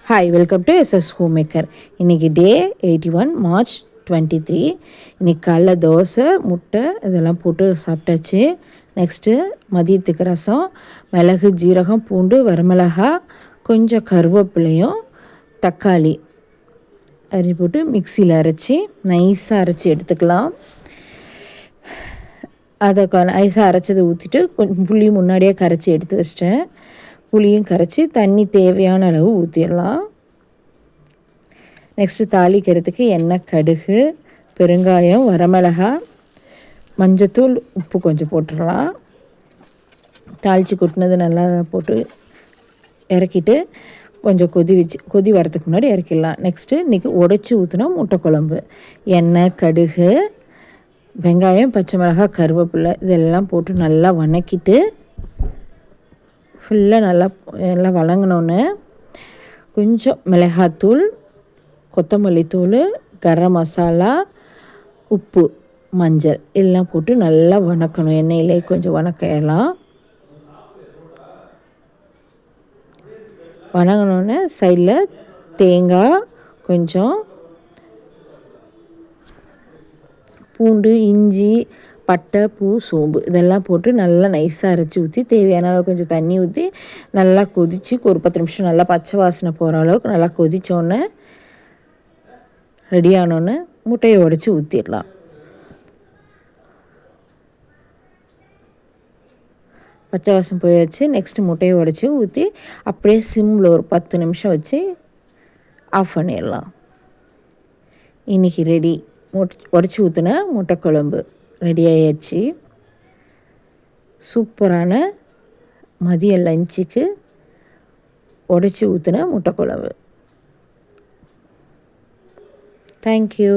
Hi, welcome to SS home maker. இன்றைக்கி டே 81 March 23. இன்றைக்கி காலைல தோசை, முட்டை இதெல்லாம் போட்டு சாப்பிட்டாச்சு. நெக்ஸ்ட்டு மதியத்துக்கு ரசம், மிளகு, ஜீரகம், பூண்டு, வரமிளகா, கொஞ்சம் கருவேப்பிலையும் தக்காளி அரிஞ்சு போட்டு மிக்சியில் அரைச்சி நைஸாக அரைச்சி எடுத்துக்கலாம். அதை நைஸாக அரைச்சதை ஊற்றிட்டு கொஞ்சம் புளி முன்னாடியே கரைச்சி எடுத்து வச்சிட்டேன். புளியும் கரைச்சி தண்ணி தேவையான அளவு ஊற்றிடலாம். நெக்ஸ்ட்டு தாளிக்கிறதுக்கு எண்ணெய், கடுகு, பெருங்காயம், வரமிளகா, மஞ்சத்தூள், உப்பு கொஞ்சம் போட்டுடலாம். தாளித்து கொட்டினது நல்லா போட்டு இறக்கிட்டு கொஞ்சம் கொதி வரத்துக்கு முன்னாடி இறக்கிடலாம். நெக்ஸ்ட்டு இன்றைக்கி உடைச்சி ஊற்றினா முட்டை குழம்பு. எண்ணெய், கடுகு, வெங்காயம், பச்சை மிளகாய், கருவேப்பிலை இதெல்லாம் போட்டு நல்லா வதக்கிட்டு ஃபுல்லாக நல்லா வதங்கினோன்னே கொஞ்சம் மிளகாத்தூள், கொத்தமல்லி தூள், கரம் மசாலா, உப்பு, மஞ்சள் எல்லாம் போட்டு நல்லா வதக்கணும். எண்ணெயிலே கொஞ்சம் வதக்கலாம். வதங்கினோன்னே சைடில் தேங்காய், கொஞ்சம் பூண்டு, இஞ்சி, பட்டை, பூ, சோம்பு இதெல்லாம் போட்டு நல்லா நைஸாக அரைச்சி ஊற்றி தேவையான அளவு கொஞ்சம் தண்ணி ஊற்றி நல்லா கொதித்து ஒரு 10 நிமிஷம் நல்லா பச்சை வாசனை போகிற அளவுக்கு நல்லா கொதித்தோன்னே ரெடி ஆனோன்னே முட்டையை உடைச்சி ஊற்றிடலாம். பச்சை வாசம் போயாச்சு. நெக்ஸ்ட்டு முட்டையை உடைச்சி ஊற்றி அப்படியே சிம்மில் ஒரு 10 நிமிஷம் வச்சு ஆஃப் பண்ணிடலாம். இன்றைக்கி ரெடி உடச்சி ஊற்றின முட்டை குழம்பு ரெடி ஆயிடுச்சு. சூப்பரான மதிய லஞ்சுக்கு உடச்சி ஊற்றின முட்டை குழம்பு. தேங்க்யூ.